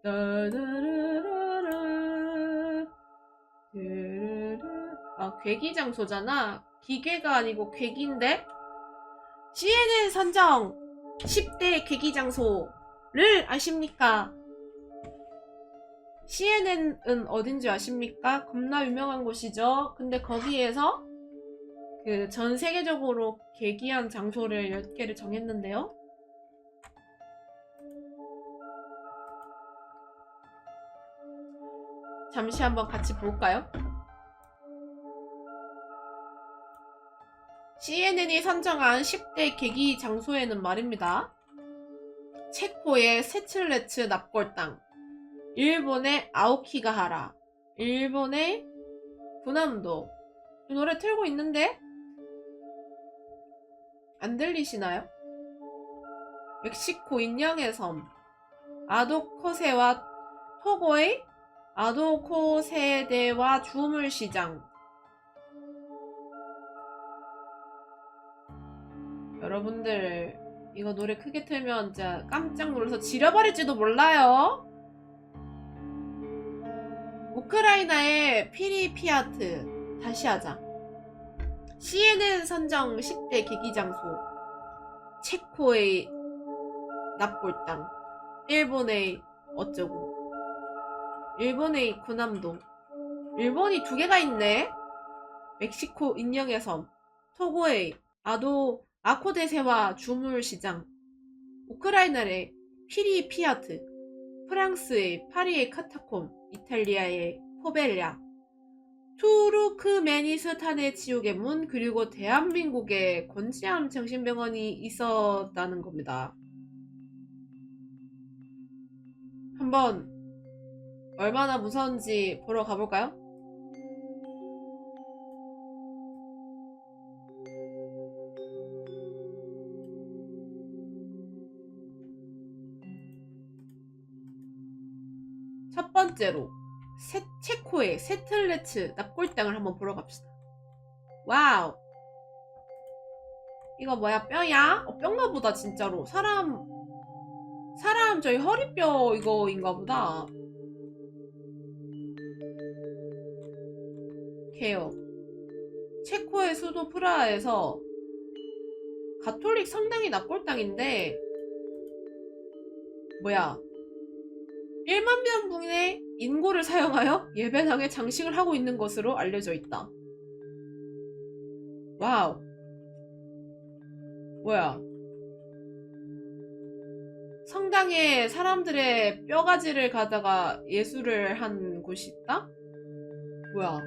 따라라라라. 아, 괴기 장소잖아. 기괴가 아니고 괴기인데? CNN 선정 10대 괴기 장소를 아십니까? CNN은 어딘지 아십니까? 겁나 유명한 곳이죠. 근데 거기에서 그 전 세계적으로 괴기한 장소를 10개를 정했는데요. 잠시 한번 같이 볼까요? CNN이 선정한 10대 괴기 장소에는 말입니다. 체코의 세틀레츠 납골당, 일본의 아오키가하라, 일본의 군함도. 이 노래 틀고 있는데? 안 들리시나요? 멕시코 인형의 섬, 아도코세와 토고의 아도코세대와 주물시장. 여러분들 이거 노래 크게 틀면 진짜 깜짝 놀라서 지려버릴지도 몰라요. 우크라이나의 피리피아트. 다시 하자. CNN 선정 10대 괴기 장소. 체코의 납골당, 일본의 어쩌고, 일본의 군함도. 일본이 2개가 있네. 멕시코 인형의 섬, 토고의 아코데세와 주물시장, 우크라이나의 피리피아트, 프랑스의 파리의 카타콤, 이탈리아의 포벨랴, 투르크메니스탄의 지옥의 문, 그리고 대한민국의 권지암 정신병원이 있었다는 겁니다. 한번 얼마나 무서운지 보러 가볼까요? 첫 번째로 체코의 세틀레츠 납골당을 한번 보러 갑시다. 와우. 이거 뭐야, 뼈야? 뼈인가 보다. 진짜로 사람 저희 허리뼈 이거인가 보다. 개요. 체코의 수도 프라하에서 가톨릭 성당이 납골당인데, 뭐야, 1만 명분의 인고를 사용하여 예배당에 장식을 하고 있는 것으로 알려져 있다. 와우. 뭐야, 성당에 사람들의 뼈가지를 가다가 예술을 한 곳이 있다? 뭐야.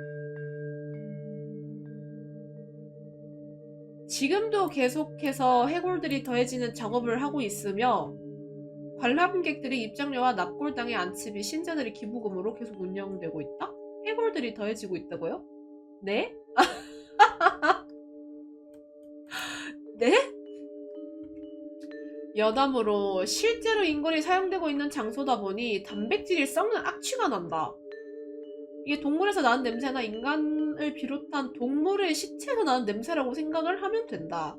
지금도 계속해서 해골들이 더해지는 작업을 하고 있으며, 관람객들의 입장료와 납골당의 안치비, 신자들의 기부금으로 계속 운영되고 있다? 해골들이 더해지고 있다고요? 네? 네? 여담으로 실제로 인골이 사용되고 있는 장소다 보니 단백질이 썩는 악취가 난다. 이게 동물에서 나는 냄새나 인간을 비롯한 동물의 시체에서 나는 냄새라고 생각을 하면 된다.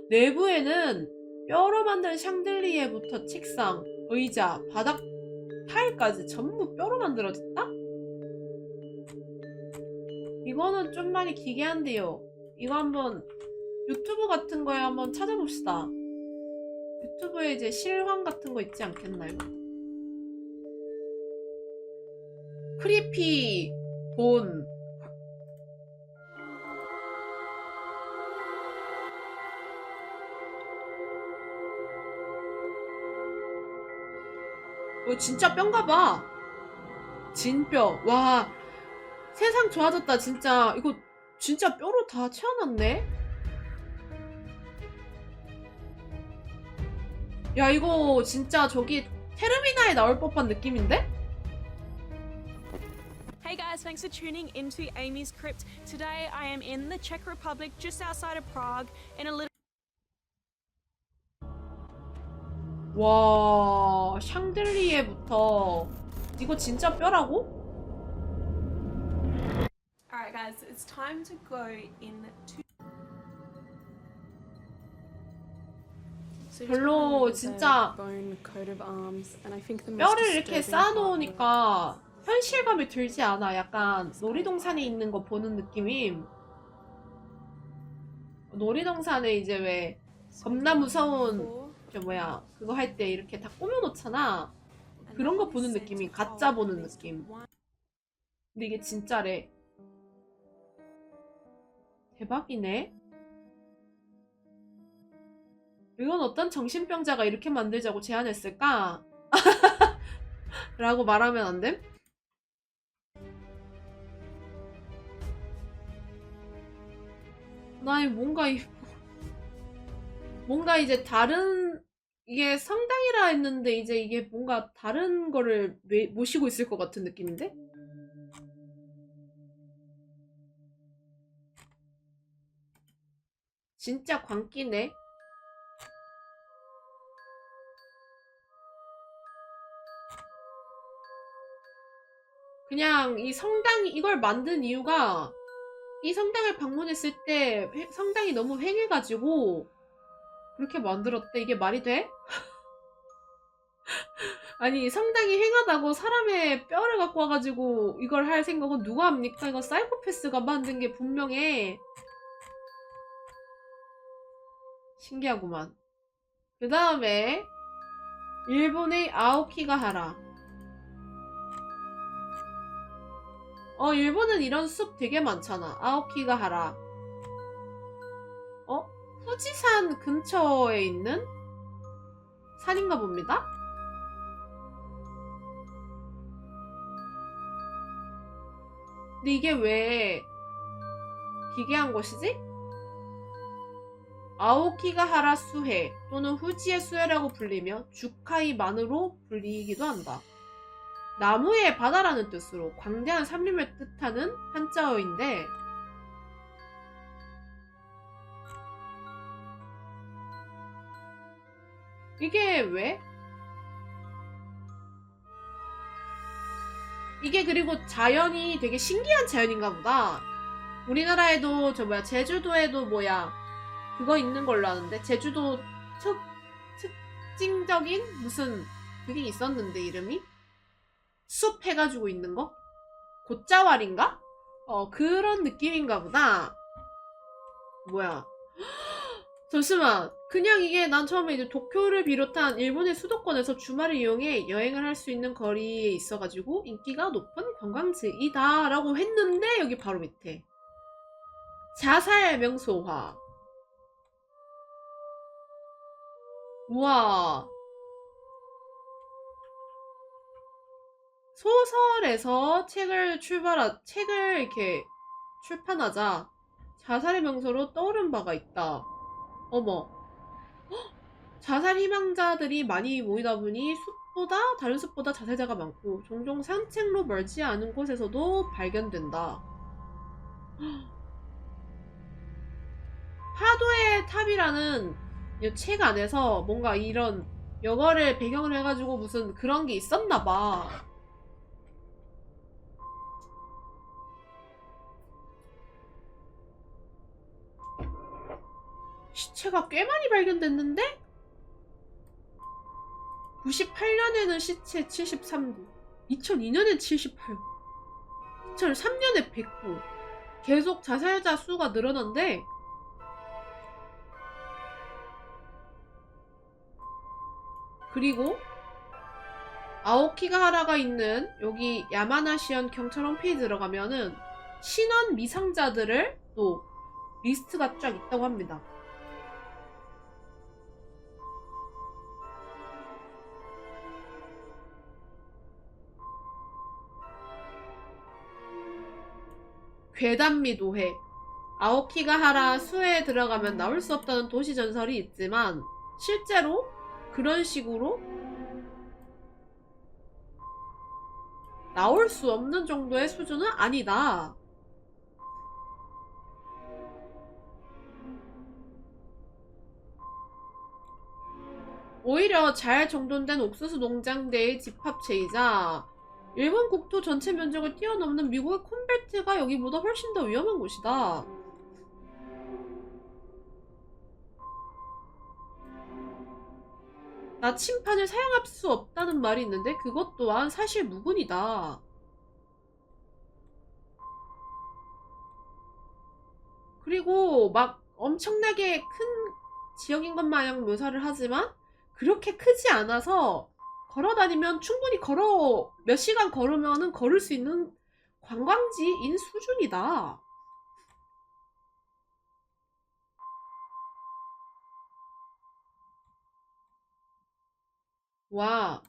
내부에는 뼈로 만든 샹들리에부터 책상, 의자, 바닥 타일까지 전부 뼈로 만들어졌다? 이거는 좀 많이 기괴한데요. 이거 한번 유튜브 같은 거에 한번 찾아봅시다. 유튜브에 이제 실황 같은 거 있지 않겠나요? 크리피 본. 이거 진짜 뼈인가 봐. 진뼈. 와, 세상 좋아졌다 진짜. 이거 진짜 뼈로 다 채워놨네. 야, 이거 진짜 저기 테르미나에 나올 법한 느낌인데? Hey guys, thanks for tuning into Amy's Crypt. Today I am in the Czech Republic, just outside of Prague, in a little. 와, 샹들리에부터. 이거 진짜 뼈라고? Alright guys, it's time to go into. So just 별로 with a 진짜 bone coat of arms, and I think the most 뼈를 이렇게 disturbing part was 쌓아놓으니까 현실감이 들지 않아. 약간 놀이동산에 있는 거 보는 느낌이. 놀이동산에 이제 왜 겁나 무서운 저 뭐야 그거 할 때 이렇게 다 꾸며놓잖아. 그런 거 보는 느낌이 가짜 보는 느낌. 근데 이게 진짜래. 대박이네. 이건 어떤 정신병자가 이렇게 만들자고 제안했을까? 라고 말하면 안 됨? 나 뭔가 이제 다른 이게 성당이라 했는데 이제 이게 뭔가 다른 거를 모시고 있을 것 같은 느낌인데? 진짜 광기네. 그냥 이 성당이 이걸 만든 이유가 이 성당을 방문했을 때 성당이 너무 횡해가지고 그렇게 만들었대. 이게 말이 돼? 아니 성당이 횡하다고 사람의 뼈를 갖고 와가지고 이걸 할 생각은 누가 합니까? 이거 사이코패스가 만든 게 분명해. 신기하구만. 그 다음에 일본의 아오키가하라. 일본은 이런 숲 되게 많잖아. 아오키가하라. 후지산 근처에 있는 산인가 봅니다. 근데 이게 왜 기괴한 것이지? 아오키가하라 수해 또는 후지의 수해라고 불리며 주카이만으로 불리기도 한다. 나무의 바다라는 뜻으로 광대한 산림을 뜻하는 한자어인데 이게 왜? 이게 그리고 자연이 되게 신기한 자연인가 보다. 우리나라에도 저 뭐야 제주도에도 뭐야 그거 있는 걸로 아는데 제주도 특징적인 무슨 그게 있었는데 이름이? 숲 해가지고 있는 거? 곶자왈인가? 그런 느낌인가 보다. 뭐야 잠시만. 그냥 이게 난 처음에 이제 도쿄를 비롯한 일본의 수도권에서 주말을 이용해 여행을 할 수 있는 거리에 있어가지고 인기가 높은 관광지이다 라고 했는데 여기 바로 밑에 자살 명소화. 우와. 소설에서 책을 이렇게 출판하자 자살의 명소로 떠오른 바가 있다. 어머. 자살 희망자들이 많이 모이다 보니 다른 숲보다 자살자가 많고 종종 산책로 멀지 않은 곳에서도 발견된다. 파도의 탑이라는 이 책 안에서 뭔가 이런 여거를 배경으로 해가지고 무슨 그런 게 있었나봐. 시체가 꽤 많이 발견됐는데? 98년에는 시체 73구, 2002년엔 78구, 2003년에 100구. 계속 자살자 수가 늘어난대. 그리고 아오키가하라가 있는 여기 야마나시현 경찰 홈페이지 들어가면은 신원 미상자들을 또 리스트가 쫙 있다고 합니다. 괴담미도해. 아오키가하라 수해에 들어가면 나올 수 없다는 도시 전설이 있지만 실제로 그런 식으로 나올 수 없는 정도의 수준은 아니다. 오히려 잘 정돈된 옥수수 농장대의 집합체이자 일본 국토 전체 면적을 뛰어넘는 미국의 콘벨트가 여기보다 훨씬 더 위험한 곳이다. 나침판을 사용할 수 없다는 말이 있는데 그것 또한 사실 무근이다. 그리고 막 엄청나게 큰 지역인 것 마냥 묘사를 하지만 그렇게 크지 않아서 걸어 다니면 충분히 몇 시간 걸으면은 걸을 수 있는 관광지인 수준이다. 와,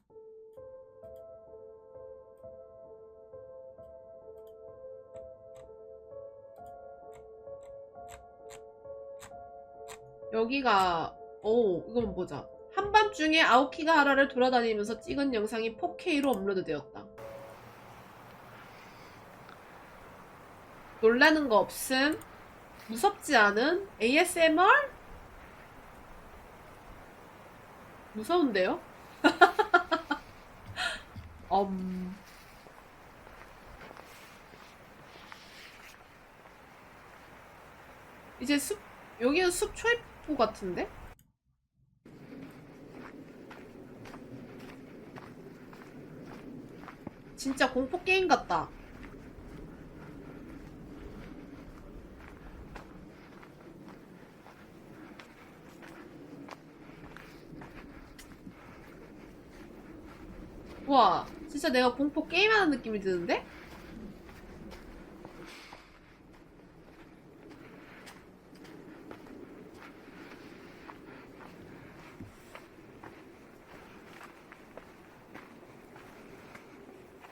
여기가, 이건 보자. 한밤중에 아오키가하라를 돌아다니면서 찍은 영상이 4K로 업로드되었다. 놀라는 거 없음? 무섭지 않은? ASMR? 무서운데요? 엄. 이제 여기는 숲 초입부 같은데? 진짜 공포 게임 같다. 와, 진짜 내가 공포 게임하는 느낌이 드는데?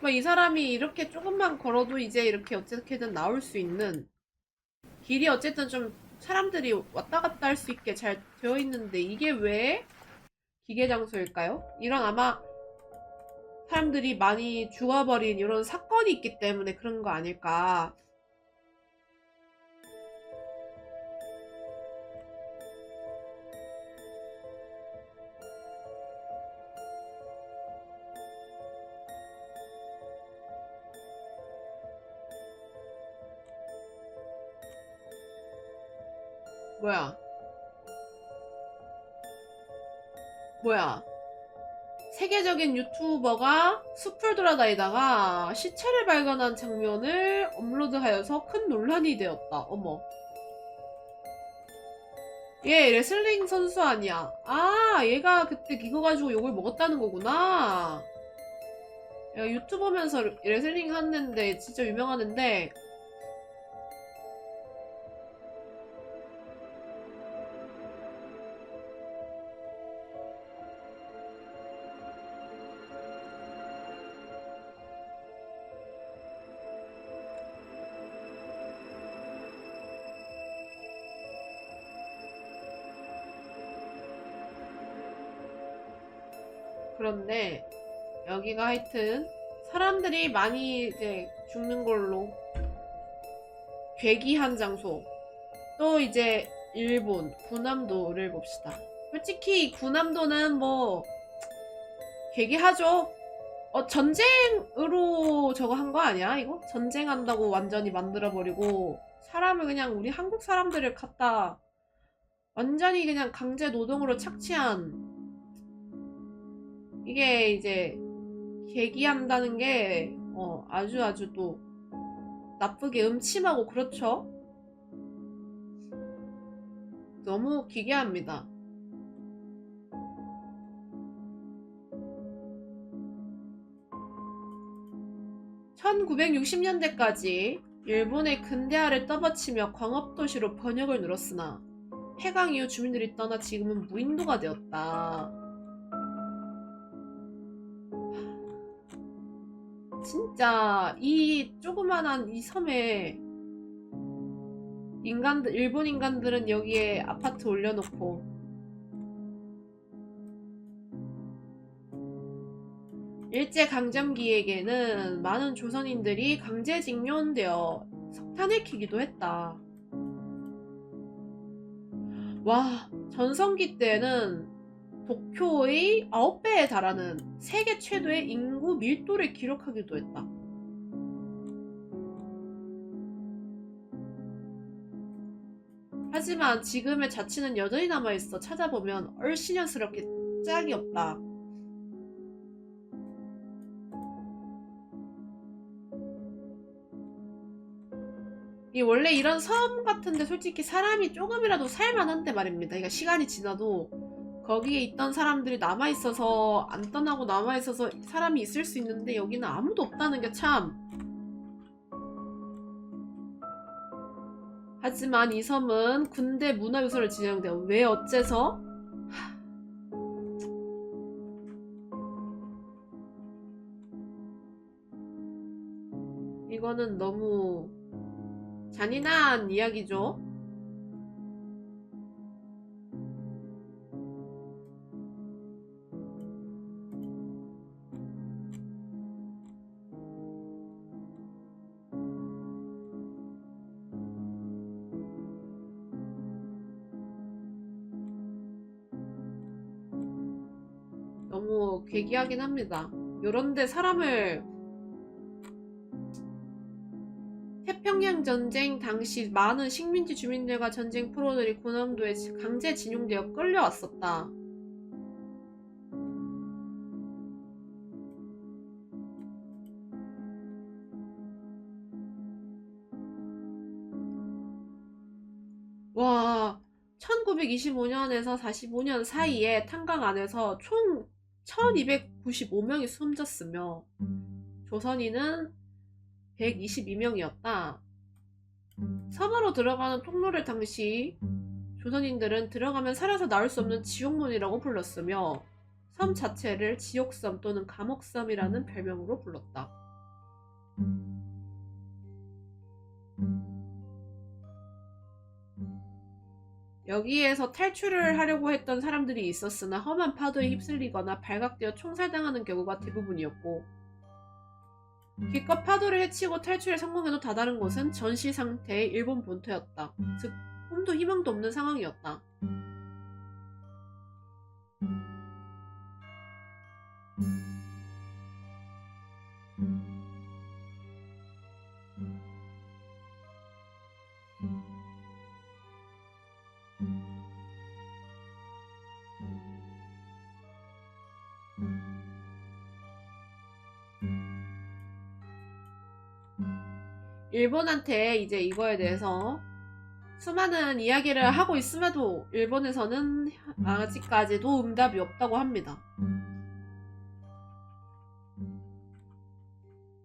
막 이 사람이 이렇게 조금만 걸어도 이제 이렇게 어떻게든 나올 수 있는 길이 어쨌든 좀 사람들이 왔다 갔다 할 수 있게 잘 되어 있는데 이게 왜 기계 장소일까요? 이런 아마 사람들이 많이 죽어버린 이런 사건이 있기 때문에 그런 거 아닐까. 뭐야? 뭐야? 세계적인 유튜버가 숲을 돌아다니다가 시체를 발견한 장면을 업로드하여서 큰 논란이 되었다. 어머. 얘 레슬링 선수 아니야. 아, 얘가 그때 그거 가지고 욕을 먹었다는 거구나. 얘가 유튜버면서 레슬링 하는데 진짜 유명하는데 그런데 여기가 하여튼 사람들이 많이 이제 죽는 걸로 괴기한 장소. 또 이제 일본 군함도를 봅시다. 솔직히 군함도는 뭐 괴기하죠. 전쟁으로 저거 한 거 아니야 이거? 전쟁한다고 완전히 만들어버리고 사람을 그냥 우리 한국 사람들을 갖다 완전히 그냥 강제 노동으로 착취한 이게 이제 계기한다는 게 아주 아주 또 나쁘게 음침하고 그렇죠. 너무 기괴합니다. (1960년대까지) 일본의 근대화를 떠받치며 광업도시로 번역을 누렸으나 해강 이후 주민들이 떠나 지금은 무인도가 되었다. 진짜 이 조그만한 이 섬에 일본 인간들은 여기에 아파트 올려놓고 일제강점기에게는 많은 조선인들이 강제징용되어 석탄을 캐기도 했다. 와, 전성기 때는 도쿄의 9배에 달하는 세계 최대의 인구 밀도를 기록하기도 했다. 하지만 지금의 자치는 여전히 남아있어. 찾아보면 얼씨년스럽게 짝이 없다. 이 원래 이런 섬 같은데 솔직히 사람이 조금이라도 살만한데 말입니다. 그러니까 시간이 지나도 거기에 있던 사람들이 남아있어서 안 떠나고 남아있어서 사람이 있을 수 있는데 여기는 아무도 없다는 게 참. 하지만 이 섬은 군대 문화유산을 지정돼요. 왜 어째서? 이거는 너무 잔인한 이야기죠. 너무 괴기하긴 합니다. 요런데 사람을 태평양 전쟁 당시 많은 식민지 주민들과 전쟁 프로들이 군함도에 강제 진용되어 끌려왔었다. 와, 1925년에서 45년 사이에 탄광 안에서 총 1295명이 숨졌으며 조선인은 122명이었다. 섬으로 들어가는 통로를 당시 조선인들은 들어가면 살아서 나올 수 없는 지옥문이라고 불렀으며 섬 자체를 지옥섬 또는 감옥섬이라는 별명으로 불렀다. 여기에서 탈출을 하려고 했던 사람들이 있었으나 험한 파도에 휩쓸리거나 발각되어 총살당하는 경우가 대부분이었고 기껏 파도를 헤치고 탈출에 성공해도 다다른 곳은 전시 상태의 일본 본토였다. 즉 꿈도 희망도 없는 상황이었다. 일본한테 이제 이거에 대해서 수많은 이야기를 하고 있음에도 일본에서는 아직까지도 응답이 없다고 합니다.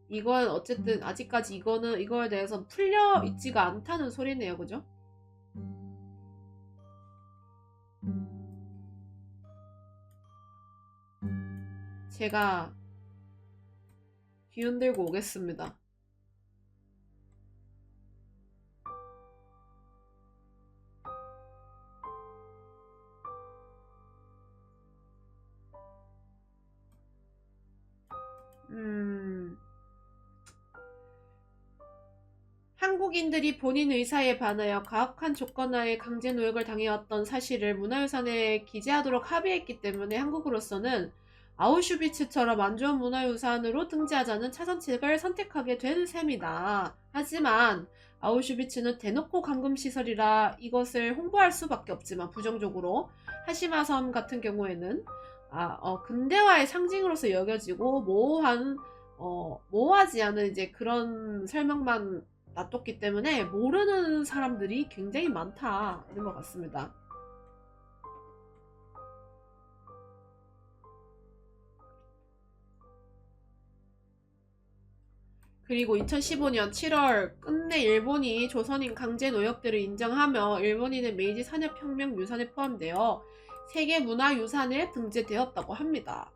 이건 어쨌든 아직까지 이거에 대해서 풀려 있지가 않다는 소리네요. 그죠? 제가 기운 들고 오겠습니다. 한국인들이 본인 의사에 반하여 가혹한 조건하에 강제 노역을 당해왔던 사실을 문화유산에 기재하도록 합의했기 때문에 한국으로서는 아우슈비츠처럼 안 좋은 문화유산으로 등재하자는 차선책을 선택하게 된 셈이다. 하지만 아우슈비츠는 대놓고 감금시설이라 이것을 홍보할 수밖에 없지만 부정적으로 하시마섬 같은 경우에는 근대화의 상징으로서 여겨지고 모호하지 않은 이제 그런 설명만 놔뒀기 때문에 모르는 사람들이 굉장히 많다 이런 것 같습니다. 그리고 2015년 7월 끝내 일본이 조선인 강제 노역들을 인정하며 일본인의 메이지 산업혁명 유산에 포함되어 세계문화유산에 등재되었다고 합니다.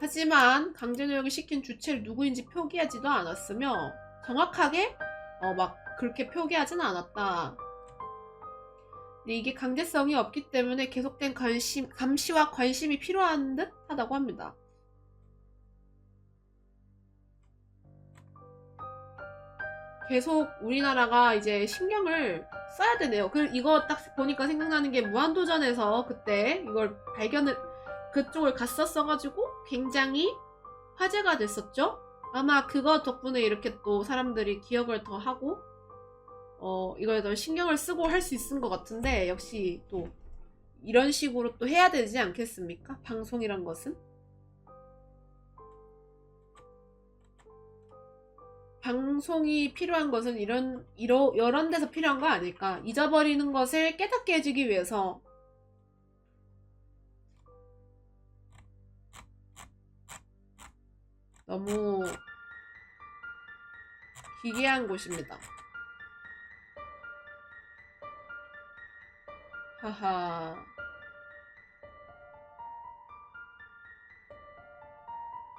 하지만 강제노역을 시킨 주체를 누구인지 표기하지도 않았으며 정확하게 막 그렇게 표기하지는 않았다. 근데 이게 강제성이 없기 때문에 계속된 감시와 관심이 필요한 듯 하다고 합니다. 계속 우리나라가 이제 신경을 써야 되네요. 이거 딱 보니까 생각나는 게 무한도전에서 그때 이걸 그쪽을 갔었어가지고 굉장히 화제가 됐었죠. 아마 그거 덕분에 이렇게 또 사람들이 기억을 더 하고 이거에 더 신경을 쓰고 할 수 있은 것 같은데 역시 또 이런 식으로 또 해야 되지 않겠습니까? 방송이란 것은? 방송이 필요한 것은 이런 데서 필요한 거 아닐까? 잊어버리는 것을 깨닫게 해주기 위해서. 너무 기괴한 곳입니다. 하하.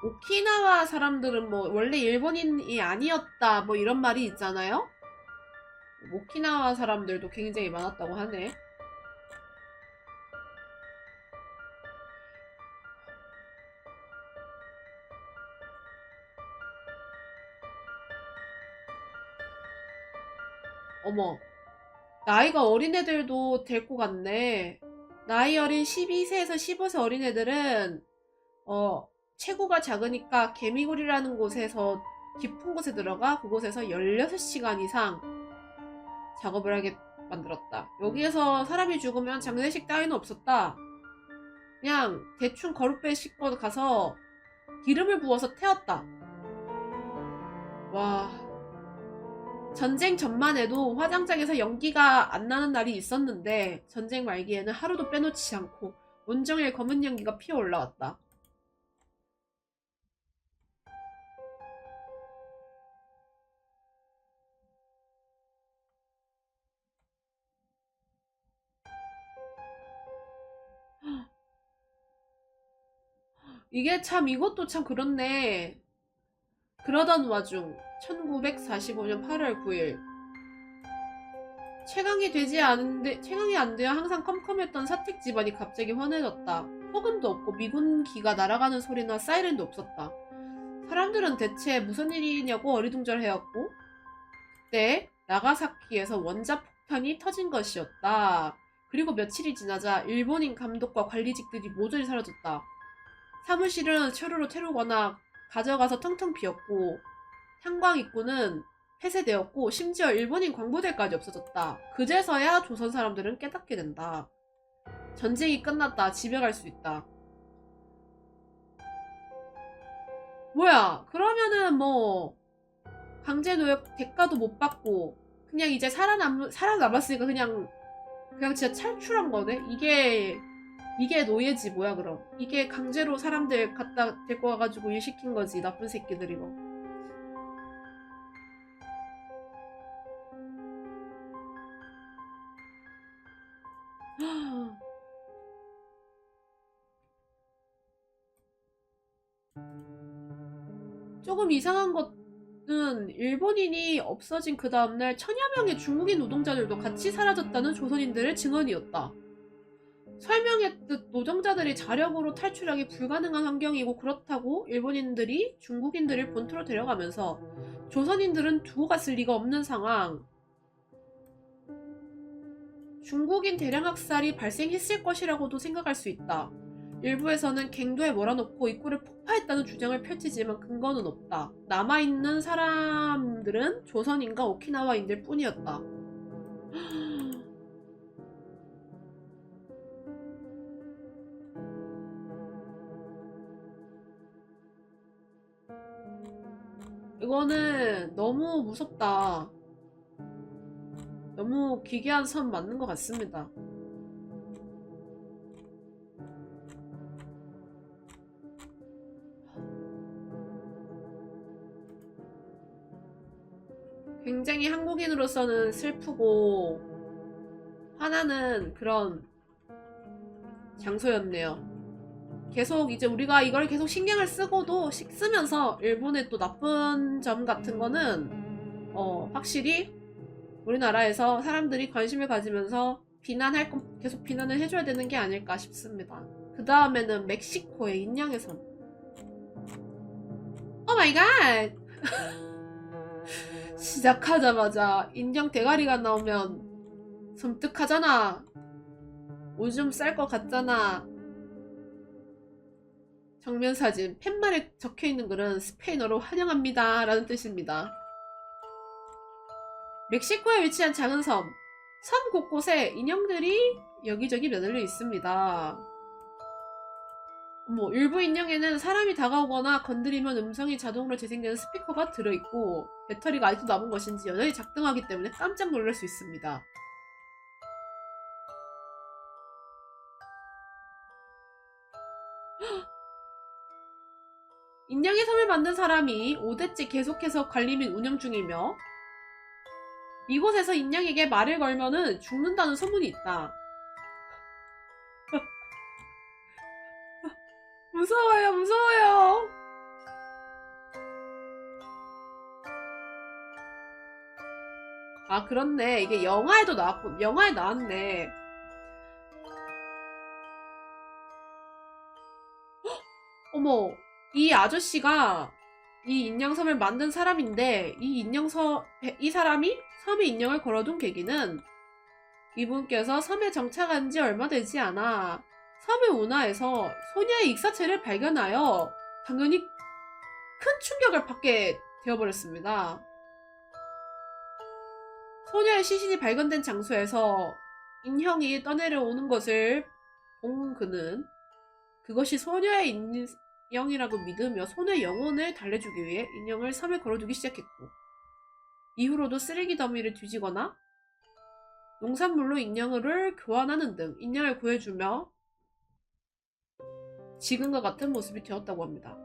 오키나와 사람들은 뭐 원래 일본인이 아니었다 뭐 이런 말이 있잖아요. 오키나와 사람들도 굉장히 많았다고 하네. 어머, 나이가 어린 애들도 데리고 갔네. 나이 어린 12세에서 15세 어린 애들은 체구가 작으니까 개미굴이라는 곳에서 깊은 곳에 들어가 그곳에서 16시간 이상 작업을 하게 만들었다. 여기에서 사람이 죽으면 장례식 따위는 없었다. 그냥 대충 거룻배 싣고 가서 기름을 부어서 태웠다. 와, 전쟁 전만 해도 화장장에서 연기가 안 나는 날이 있었는데 전쟁 말기에는 하루도 빼놓지 않고 온종일 검은 연기가 피어 올라왔다. 이게 참 이것도 참 그렇네. 그러던 와중 1945년 8월 9일 최강이 안 되어 항상 컴컴했던 사택 집안이 갑자기 환해졌다. 폭음도 없고 미군기가 날아가는 소리나 사이렌도 없었다. 사람들은 대체 무슨 일이냐고 어리둥절해왔고 그때 나가사키에서 원자폭탄이 터진 것이었다. 그리고 며칠이 지나자 일본인 감독과 관리직들이 모조리 사라졌다. 사무실은 최루로 태우거나 가져가서 텅텅 비었고 형광 입구는 폐쇄되었고 심지어 일본인 광부대까지 없어졌다. 그제서야 조선 사람들은 깨닫게 된다. 전쟁이 끝났다. 집에 갈 수 있다. 뭐야, 그러면은 뭐 강제노역 대가도 못 받고 그냥 이제 살아남았으니까 그냥 진짜 탈출한 거네. 이게 노예지 뭐야. 그럼 이게 강제로 사람들 갖다 데리고 와가지고 일 시킨 거지. 나쁜 새끼들이고. 조금 이상한 것은 일본인이 없어진 그 다음날 천여 명의 중국인 노동자들도 같이 사라졌다는 조선인들의 증언이었다. 설명했듯 노동자들이 자력으로 탈출하기 불가능한 환경이고 그렇다고 일본인들이 중국인들을 본토로 데려가면서 조선인들은 두고 갔을 리가 없는 상황. 중국인 대량 학살이 발생했을 것이라고도 생각할 수 있다. 일부에서는 갱도에 몰아넣고 입구를 폭파했다는 주장을 펼치지만 근거는 없다. 남아있는 사람들은 조선인과 오키나와인들 뿐이었다. 이거는 너무 무섭다. 너무 기괴한 선 맞는 것 같습니다. 굉장히 한국인으로서는 슬프고 화나는 그런 장소였네요. 계속 이제 우리가 이걸 계속 신경을 쓰면서 일본의 또 나쁜 점 같은 거는 확실히 우리나라에서 사람들이 관심을 가지면서 계속 비난을 해줘야 되는 게 아닐까 싶습니다. 그 다음에는 멕시코의 인양의 섬. 오 마이 갓! 시작하자마자 인형 대가리가 나오면 섬뜩하잖아. 오줌 쌀 것 같잖아. 정면 사진. 팻말에 적혀있는 글은 스페인어로 환영합니다 라는 뜻입니다. 멕시코에 위치한 작은 섬. 섬 곳곳에 인형들이 여기저기 매달려 있습니다. 일부 인형에는 사람이 다가오거나 건드리면 음성이 자동으로 재생되는 스피커가 들어있고 배터리가 아직도 남은 것인지 여전히 작동하기 때문에 깜짝 놀랄 수 있습니다. 인형의 섬을 만든 사람이 5대째 계속해서 관리 및 운영 중이며 이곳에서 인형에게 말을 걸면은 죽는다는 소문이 있다. 무서워요, 무서워요. 아, 그렇네. 이게 영화에도 나왔고, 영화에 나왔네. 어머, 이 아저씨가 이 인형섬을 만든 사람인데, 이 사람이 섬에 인형을 걸어둔 계기는 이분께서 섬에 정착한 지 얼마 되지 않아 섬의 운하에서 소녀의 익사체를 발견하여 당연히 큰 충격을 받게 되어버렸습니다. 소녀의 시신이 발견된 장소에서 인형이 떠내려오는 것을 본 그는 그것이 소녀의 인형이라고 믿으며 소녀의 영혼을 달래주기 위해 인형을 섬에 걸어두기 시작했고 이후로도 쓰레기 더미를 뒤지거나 농산물로 인형을 교환하는 등 인형을 구해주며 지금과 같은 모습이 되었다고 합니다.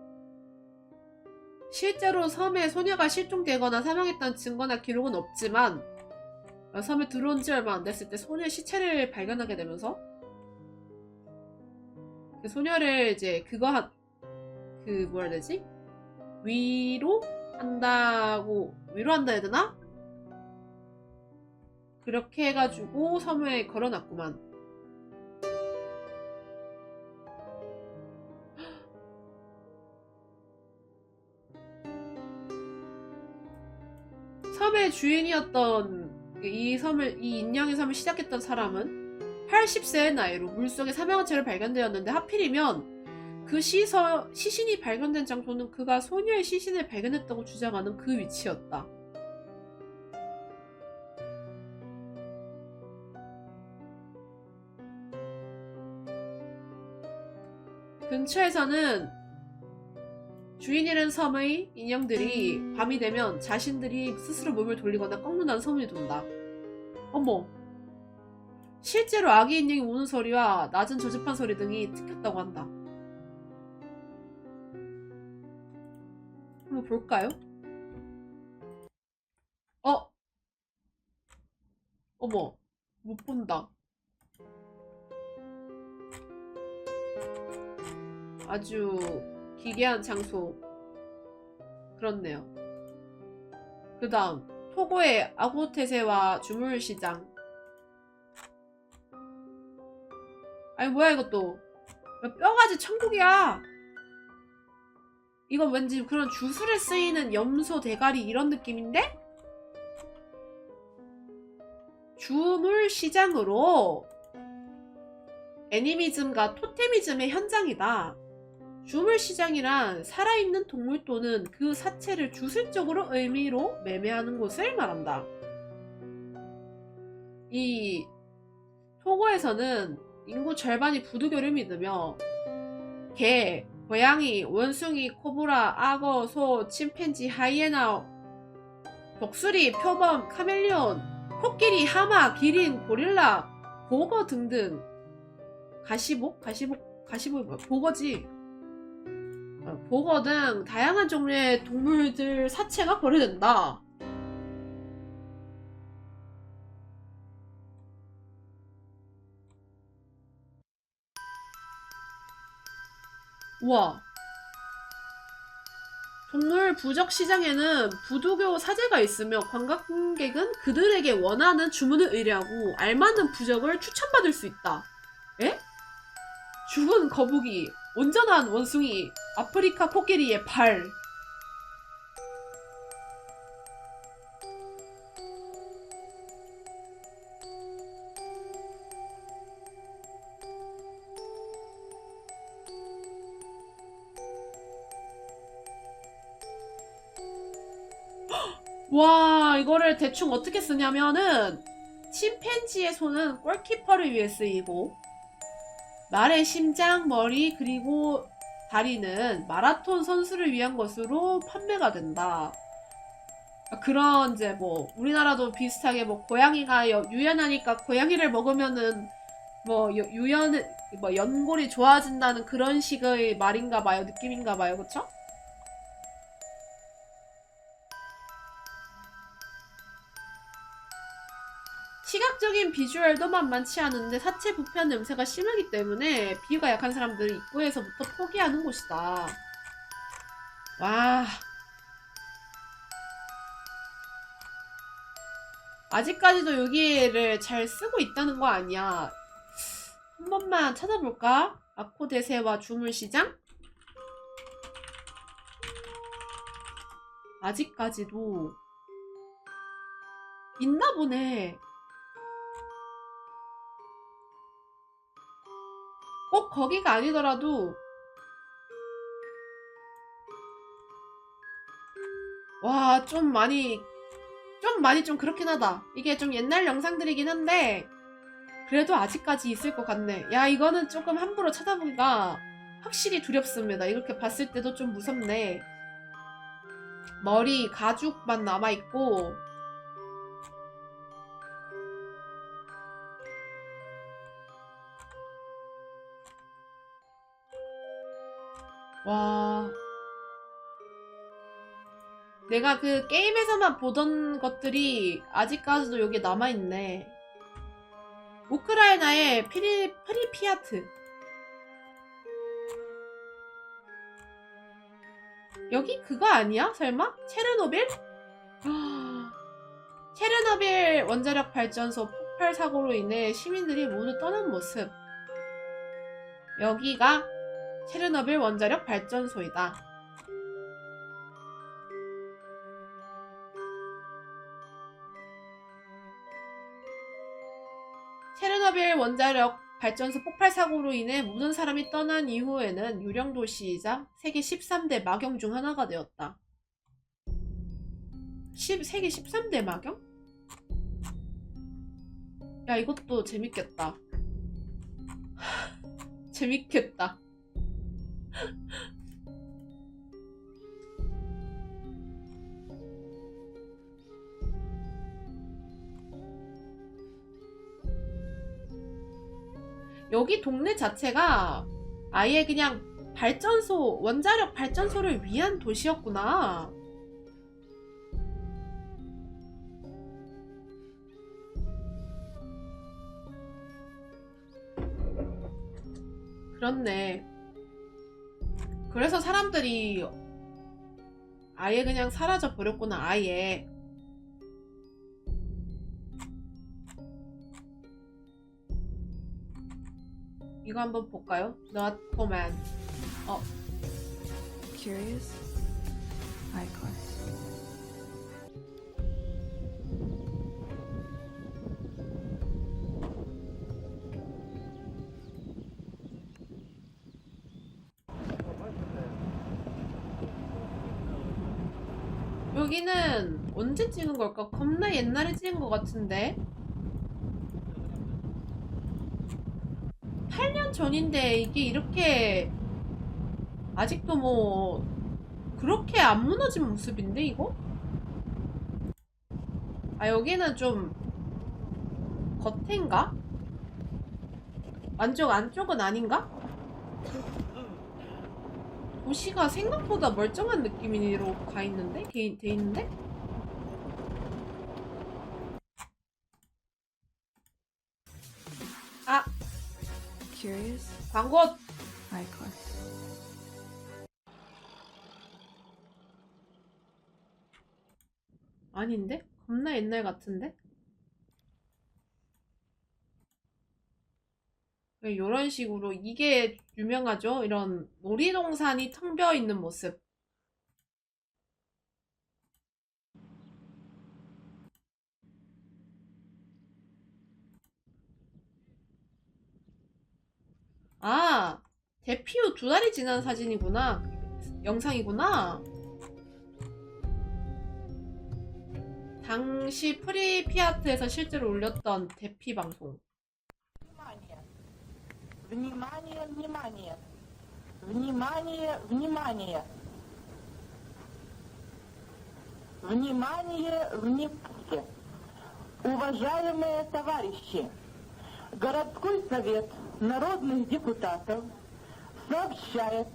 실제로 섬에 소녀가 실종되거나 사망했다는 증거나 기록은 없지만 섬에 들어온 지 얼마 안 됐을 때 소녀의 시체를 발견하게 되면서 그 소녀를 이제 뭐라 해야 되지? 위로한다 해야 되나? 그렇게 해가지고 섬에 걸어놨구만. 섬의 주인이었던 이 인형의 섬을 시작했던 사람은 80세의 나이로 물속에 사망한 채로 발견되었는데 하필이면 그 시신이 발견된 장소는 그가 소녀의 시신을 발견했다고 주장하는 그 위치였다. 근처에서는 주인이라는 섬의 인형들이 밤이 되면 자신들이 스스로 몸을 돌리거나 꺾는다는 소문이 돈다. 어머, 실제로 아기 인형이 우는 소리와 낮은 저주판 소리 등이 찍혔다고 한다. 한번 볼까요? 어머, 못 본다. 아주 기괴한 장소. 그렇네요. 그 다음 토고의 아고테세와 주물시장. 아니 뭐야 이것도. 뼈가지 천국이야. 이건 왠지 그런 주술에 쓰이는 염소 대가리 이런 느낌인데? 주물시장으로 애니미즘과 토테미즘의 현장이다. 주물시장이란 살아있는 동물 또는 그 사체를 주술적으로 의미로 매매하는 곳을 말한다. 이 토고에서는 인구 절반이 부두교를 믿으며 개, 고양이, 원숭이, 코브라, 악어, 소, 침팬지, 하이에나, 독수리, 표범, 카멜리온, 코끼리, 하마, 기린, 고릴라, 보거 등등 가시복, 보거지. 보거 등 다양한 종류의 동물들 사체가 거래된다. 우와. 동물 부적 시장에는 부두교 사제가 있으며 관광객은 그들에게 원하는 주문을 의뢰하고 알맞는 부적을 추천받을 수 있다. 에? 죽은 거북이, 온전한 원숭이, 아프리카 코끼리의 발. 와, 이거를 대충 어떻게 쓰냐면은 침팬지의 손은 골키퍼를 위해 쓰이고 말의 심장, 머리, 그리고 다리는 마라톤 선수를 위한 것으로 판매가 된다. 그런 이제 뭐 우리나라도 비슷하게 뭐 고양이가 유연하니까 고양이를 먹으면은 뭐 뭐 연골이 좋아진다는 그런 식의 말인가 봐요. 느낌인가 봐요. 그쵸? 시각적인 비주얼도 만만치 않은데 사체 부패한 냄새가 심하기 때문에 비위가 약한 사람들은 입구에서부터 포기하는 곳이다. 와. 아직까지도 여기를 잘 쓰고 있다는 거 아니야. 한 번만 찾아볼까? 아코대세와 주물시장? 아직까지도 있나 보네. 꼭 거기가 아니더라도 와, 좀 많이 좀 그렇긴 하다. 이게 좀 옛날 영상들이긴 한데 그래도 아직까지 있을 것 같네. 야, 이거는 조금 함부로 쳐다보기가 확실히 두렵습니다. 이렇게 봤을 때도 좀 무섭네. 머리, 가죽만 남아있고 와, 내가 그 게임에서만 보던 것들이 아직까지도 여기 남아있네. 우크라이나의 프리피아트. 여기 그거 아니야? 설마? 체르노빌? 체르노빌 원자력 발전소 폭발 사고로 인해 시민들이 모두 떠난 모습. 여기가 체르노빌 원자력 발전소이다. 체르노빌 원자력 발전소 폭발 사고로 인해 모든 사람이 떠난 이후에는 유령 도시이자 세계 13대 마경 중 하나가 되었다. 세계 13대 마경? 야, 이것도 재밌겠다. 재밌겠다. 여기 동네 자체가 아예 그냥 발전소, 원자력 발전소를 위한 도시였구나. 그렇네. 그래서 사람들이 아예 그냥 사라져 버렸구나. 아예. 이거 한번 볼까요? Not command. Curious? Icos. 여기는 언제 찍은 걸까? 겁나 옛날에 찍은 것 같은데? 8년 전인데 이게 이렇게 아직도 뭐 그렇게 안 무너진 모습인데 이거? 아, 여기는 좀 겉인가? 완전 안쪽은 아닌가? 도시가 생각보다 멀쩡한 느낌으로 가 있는데? 돼 있는데? 아! Curious? 광고! Icos. 아닌데? 겁나 옛날 같은데? 이런 식으로 이게 유명하죠? 이런 놀이동산이 텅 비어 있는 모습. 아, 데뷔 후 2달이 지난 사진이구나. 영상이구나. 당시 프리피아트에서 실제로 올렸던 대피 방송. Внимание, внимание! Внимание, внимание! Внимание, внимание! Уважаемые товарищи, городской совет народных депутатов сообщает,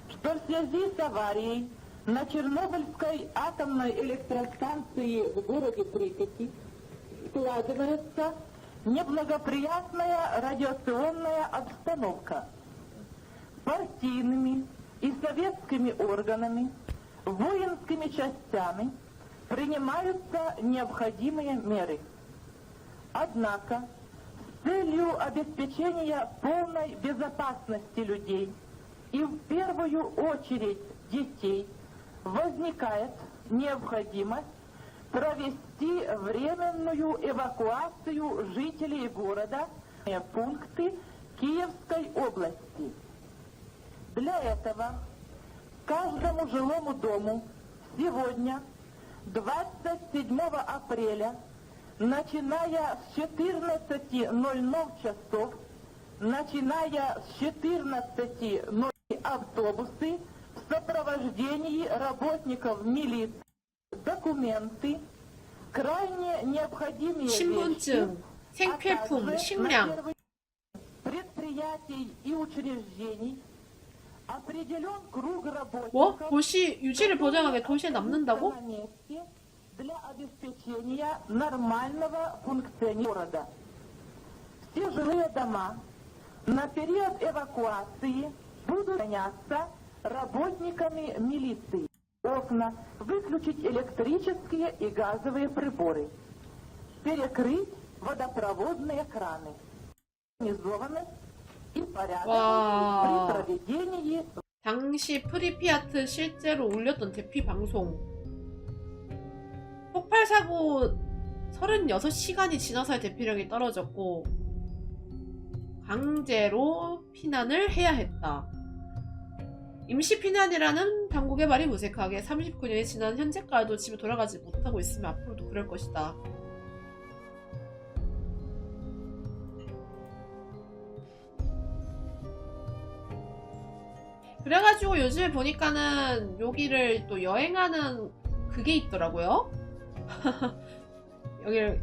что в связи с аварией на Чернобыльской атомной электростанции в городе Припяти складывается неблагоприятная радиационная обстановка. Партийными и советскими органами, воинскими частями принимаются необходимые меры. Однако, с целью обеспечения полной безопасности людей и в первую очередь детей возникает необходимость провести временную эвакуацию жителей города в пункты Киевской области. Для этого каждому жилому дому сегодня, 27 апреля, начиная с 14:00 часов, начиная с 14:00 автобусы в сопровождении работников милиции, документы, крайне необходимые вещи, 신분증, а 생필품, также 식량. на первый предприятий и учреждений определен круг работников. 뭐? 도시 유지를 보장하게 도시에 남는다고? на месте для обеспечения нормального функционирования города. Все жилые дома на период эвакуации будут охраняться работниками милиции. Окна выключить электрические и газовые приборы. Перекрыть водопроводные краны. Организованность и порядок 와. при проведении 당시 프리피아트 실제로 올렸던 대피 방송. 폭발 사고 36시간이 지나서야 대피력이 떨어졌고 강제로 피난을 해야 했다. 임시 피난이라는 당국의 말이 무색하게 39년이 지난 현재까지도 집에 돌아가지 못하고 있으면 앞으로도 그럴 것이다. 그래가지고 요즘에 보니까는 여기를 또 여행하는 그게 있더라고요. 여기를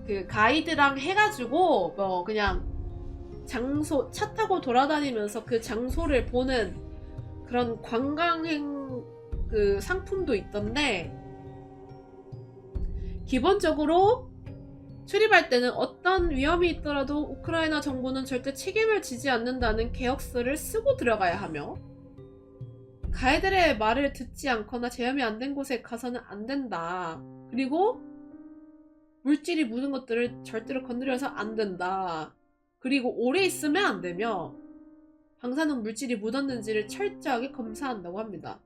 그 가이드랑 해가지고 뭐 그냥 장소 차 타고 돌아다니면서 그 장소를 보는 그런 관광행 그 상품도 있던데 기본적으로 출입할 때는 어떤 위험이 있더라도 우크라이나 정부는 절대 책임을 지지 않는다는 계약서를 쓰고 들어가야 하며 가이드의 말을 듣지 않거나 제염이 안 된 곳에 가서는 안 된다. 그리고 물질이 묻은 것들을 절대로 건드려서 안 된다. 그리고 오래 있으면 안 되며 방사능 물질이 묻었는지를 철저하게 검사한다고 합니다.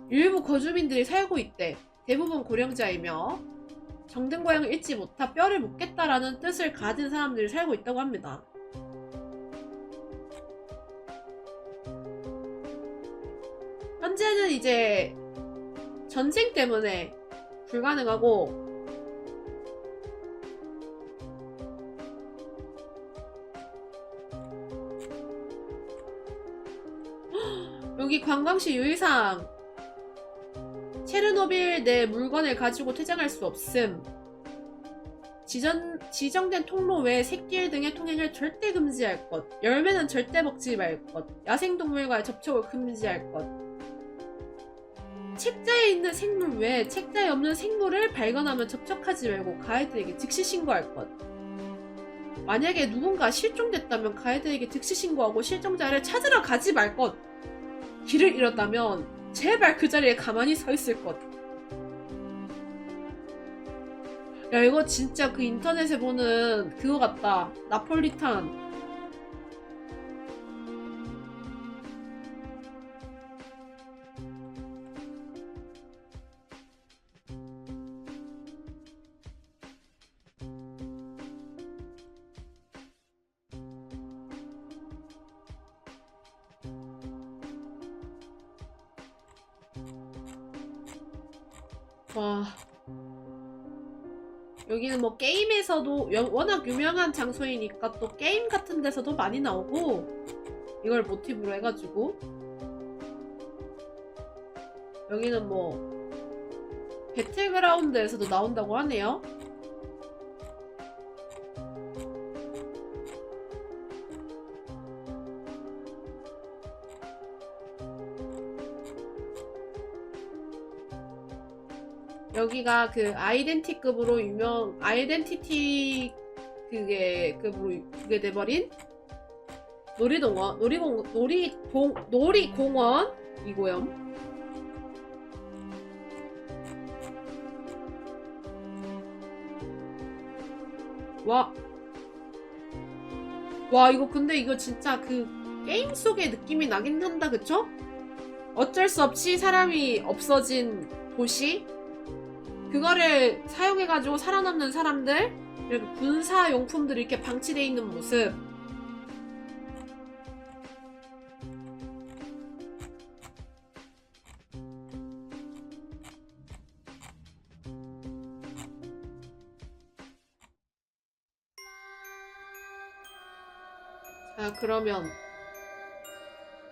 일부 거주민들이 살고 있대. 대부분 고령자이며 정든 고향을 잃지 못하 뼈를 묻겠다라는 뜻을 가진 사람들이 살고 있다고 합니다. 현재는 이제 전쟁 때문에 불가능하고 여기 관광시 유의사항 체르노빌 내 물건을 가지고 퇴장할 수 없음. 지정된 통로 외 새끼일 등의 통행을 절대 금지할 것. 열매는 절대 먹지 말 것. 야생동물과의 접촉을 금지할 것. 책자에 있는 생물 외에 책자에 없는 생물을 발견하면 접촉하지 말고 가이드에게 즉시 신고할 것. 만약에 누군가 실종됐다면 가이드에게 즉시 신고하고 실종자를 찾으러 가지 말 것. 길을 잃었다면 제발 그 자리에 가만히 서 있을 것. 야 이거 진짜 그 인터넷에 보는 그거 같다. 나폴리탄. 와. 여기는 뭐 게임에서도 워낙 유명한 장소이니까 또 게임 같은 데서도 많이 나오고 이걸 모티브로 해가지고 여기는 뭐 배틀그라운드에서도 나온다고 하네요. 여기가 그 아이덴티급으로 아이덴티티 그게 돼버린 놀이공원이고요. 와 이거 근데 이거 진짜 그 게임 속의 느낌이 나긴 한다, 그쵸? 어쩔 수 없이 사람이 없어진 도시? 그거를 사용해가지고 살아남는 사람들, 그리고 군사용품들이 이렇게 방치되어 있는 모습. 자, 그러면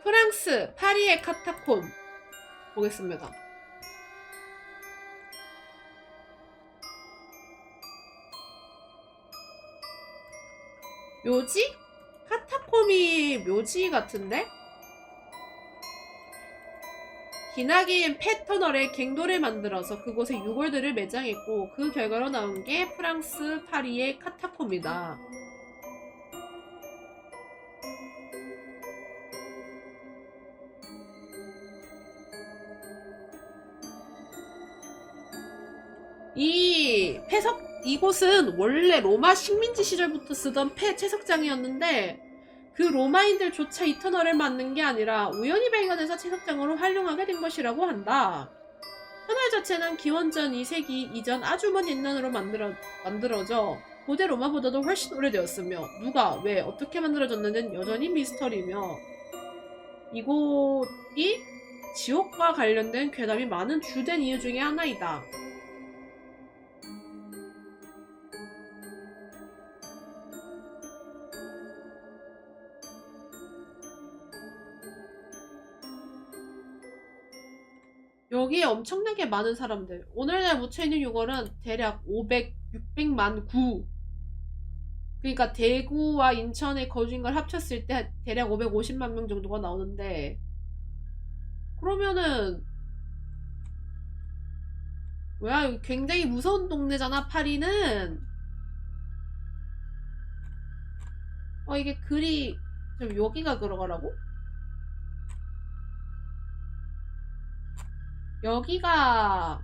프랑스 파리의 카타콤 보겠습니다. 묘지? 카타콤이 묘지 같은데? 기나긴 펫터널에 갱도를 만들어서 그곳에 유골들을 매장했고 그 결과로 나온 게 프랑스 파리의 카타콤이다. 이곳은 원래 로마 식민지 시절부터 쓰던 채석장이었는데 그 로마인들조차 이 터널을 만든 게 아니라 우연히 발견해서 채석장으로 활용하게 된 것이라고 한다. 터널 자체는 기원전 2세기 이전 아주 먼 옛날으로 만들어져 고대 로마보다도 훨씬 오래되었으며 누가, 왜, 어떻게 만들어졌는지는 여전히 미스터리며 이곳이 지옥과 관련된 괴담이 많은 주된 이유 중에 하나이다. 여기에 엄청나게 많은 사람들. 오늘날 묻혀있는 유골은 대략 600만 구. 그러니까 대구와 인천에 거주인 걸 합쳤을 때 대략 550만 명 정도가 나오는데, 그러면은 뭐야, 여기 굉장히 무서운 동네잖아, 파리는. 이게 글이 좀 여기가 들어가라고? 여기가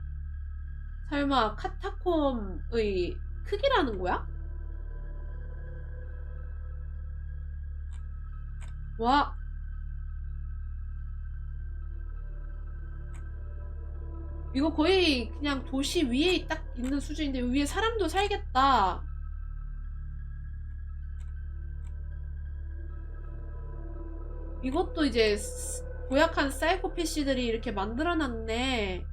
설마 카타콤의 크기라는 거야? 와, 이거 거의 그냥 도시 위에 딱 있는 수준인데 위에 사람도 살겠다. 이것도 이제 고약한 사이코패시들이 이렇게 만들어놨네.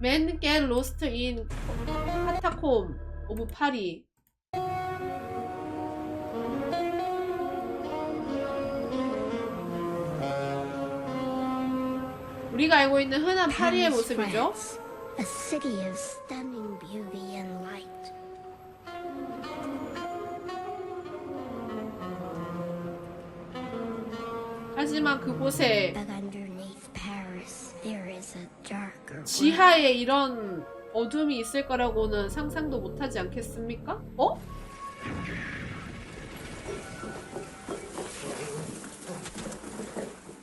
Men get lost in 카타콤 오브 파리. 우리가 알고 있는 흔한 파리의 모습이죠. A city of stunning beauty and light. 하지만 그곳에 But underneath Paris, there is a darker world. 지하에 이런 어둠이 있을 거라고는 상상도 못하지 않겠습니까? 어?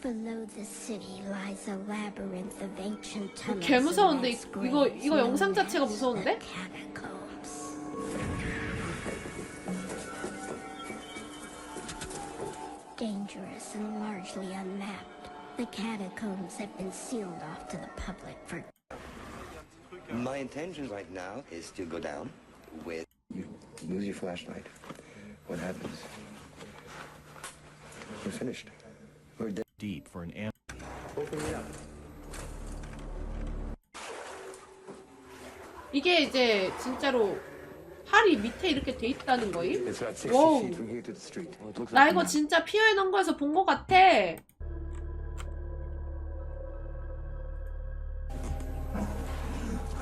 Below the city lies a labyrinth of ancient tunnels. 개 무서운데 and mass 이거 graves 영상 known 자체가 as 무서운데? the catacombs. Dangerous and largely unmapped, the catacombs have been sealed off to the public for My intention right now is to go down with... You lose your flashlight. What happens? We're finished. We're dead. Deep for an amp. Open me up. 이게 이제 진짜로 팔이 밑에 이렇게 돼 있다는 거임? It's about 60 Whoa. feet from here to the street. Well, it looks 나 like 이거 진짜 피어에 넣은 거에서 본 거 같아. I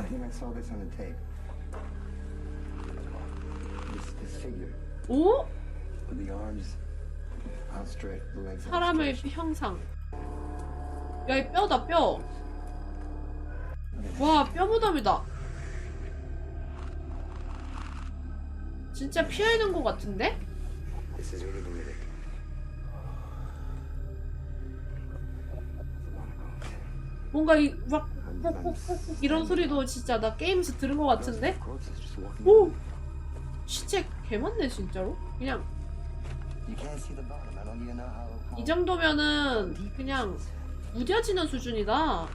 think I saw this on the tape. This figure 오? with the arms outstretched, the legs 사람의 outstretched. 형상. 야, 이 뼈다, 뼈. 와, 뼈 무덤이다. 진짜 피어에 넣은 거 같은데? This is really Druidic. 뭔가 막 뽁뽁뽁 이런 소리도 진짜 나 게임에서 들은 거 같은데? Corpses just walking 오! 시체 개 많네 진짜로? 그냥 You can't see the bottom. I don't even know how 이 정도면은 그냥 무뎌지는 수준이다. you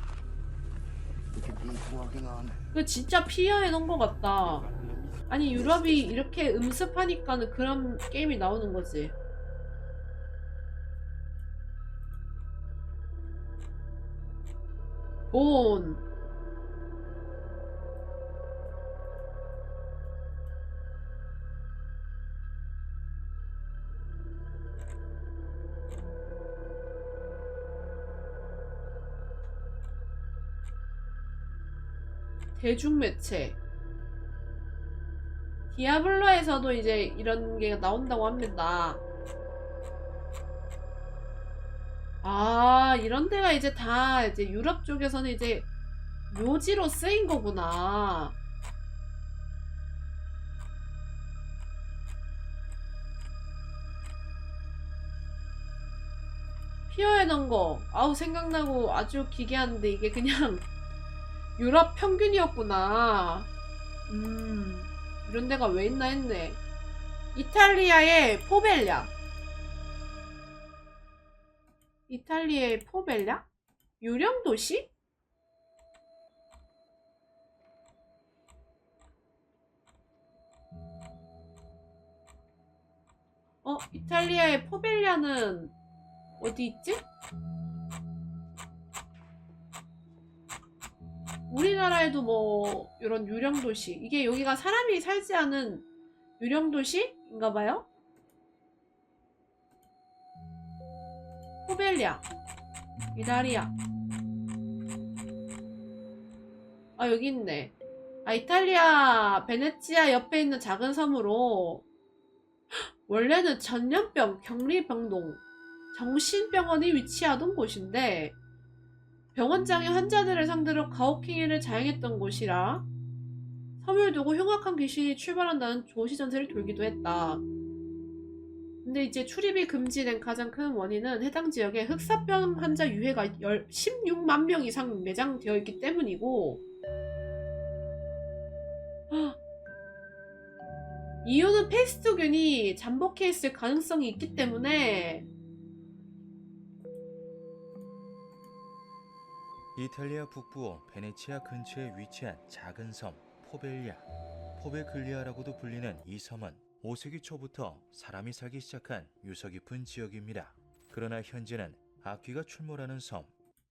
could be walking on. 그 진짜 피어에 넣은 거 같다. 아니 유럽이 이렇게 음습하니까는 그런 게임이 나오는 거지. 본 대중매체 디아블로에서도 이제 이런 게 나온다고 합니다. 아, 이런 데가 이제 다 이제 유럽 쪽에서는 이제 묘지로 쓰인 거구나. 피어에 넣은 거. 아우, 생각나고 아주 기괴한데 이게 그냥 유럽 평균이었구나. 이런 데가 왜 있나 했네. 이탈리아의 포벨랴. 이탈리아의 포벨랴? 유령 도시? 이탈리아의 포벨랴는 어디 있지? 우리나라에도 뭐 이런 유령 도시, 이게 여기가 사람이 살지 않은 유령 도시인가봐요. 포벨리아, 이탈리아. 아, 여기 있네. 아, 이탈리아 베네치아 옆에 있는 작은 섬으로 원래는 전염병, 격리병동, 정신병원이 위치하던 곳인데 병원장이 환자들을 상대로 가혹행위를 자행했던 곳이라 섬을 두고 흉악한 귀신이 출발한다는 조시전세를 돌기도 했다. 근데 이제 출입이 금지된 가장 큰 원인은 해당 지역에 흑사병 환자 유해가 16만 명 이상 매장되어 있기 때문이고, 이유는 페스트균이 잠복해 있을 가능성이 있기 때문에. 이탈리아 북부 베네치아 근처에 위치한 작은 섬 포벨리아, 포베클리아라고도 불리는 이 섬은 5세기 초부터 사람이 살기 시작한 유서 깊은 지역입니다. 그러나 현재는 악귀가 출몰하는 섬,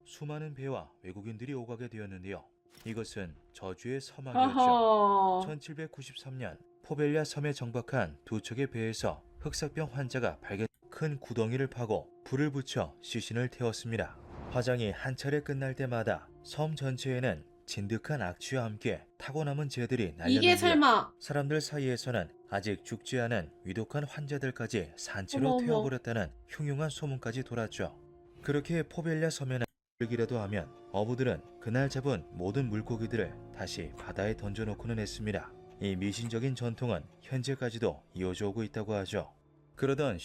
수많은 배와 외국인들이 오가게 되었는데요. 이것은 저주의 서막이었죠. 어허. 1793년 포벨리아 섬에 정박한 두 척의 배에서 흑사병 환자가 발견, 큰 구덩이를 파고 불을 붙여 시신을 태웠습니다. 화장이 한 차례 끝날 때마다 섬 전체에는 진득한 악취와 함께 타고 남은 재들이 이게 날렸는데요. 설마. 사람들 사이에서는 아직 죽지 않은 위독한 환자들까지 산채로 어머. 태워버렸다는 흉흉한 소문까지 돌았죠. 그렇게 포벨리아 섬에는 들기라도 하면 어부들은 그날 잡은 모든 물고기들을 다시 바다에 던져놓고는 했습니다. 이 미신적인 전통은 현재까지도 이어져 오고 있다고 하죠. 그러던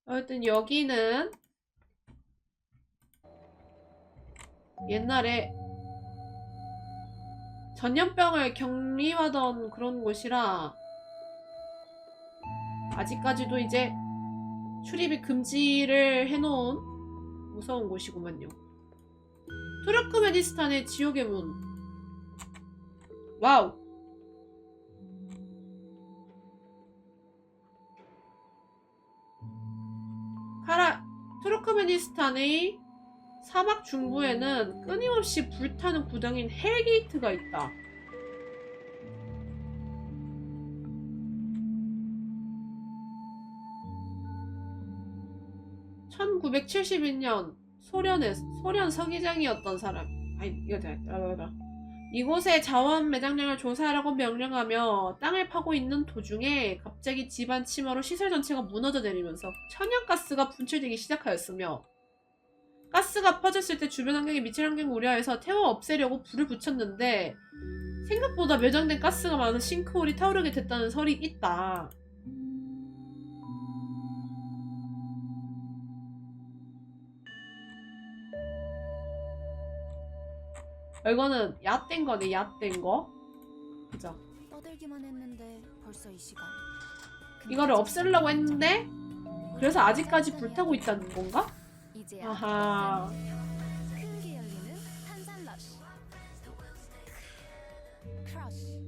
하여튼 여기는 옛날에 전염병을 격리하던 그런 곳이라 아직까지도 이제 출입이 금지를 해놓은 무서운 곳이구만요. 투르크메니스탄의 지옥의 문. 와우. 투르크메니스탄의 사막 중부에는 끊임없이 불타는 구덩이인 헬게이트가 있다. 1971년 소련 서기장이었던 사람. 아니 이거 이곳의 자원 매장량을 조사하라고 명령하며 땅을 파고 있는 도중에 갑자기 집안 침하로 시설 전체가 무너져 내리면서 천연가스가 분출되기 시작하였으며 가스가 퍼졌을 때 주변 환경에 미칠 환경을 우려해서 태워 없애려고 불을 붙였는데 생각보다 매장된 가스가 많아서 싱크홀이 타오르게 됐다는 설이 있다. 이거는 얕된 거네, 얕된 거. 그죠? 떠들기만 했는데 벌써 이 시간. 이거를 없애려고 했는데 그래서 아직까지 불타고 있다는 건가? 이제야 아하. 큰게 열리는 탄산 러쉬. 크러쉬.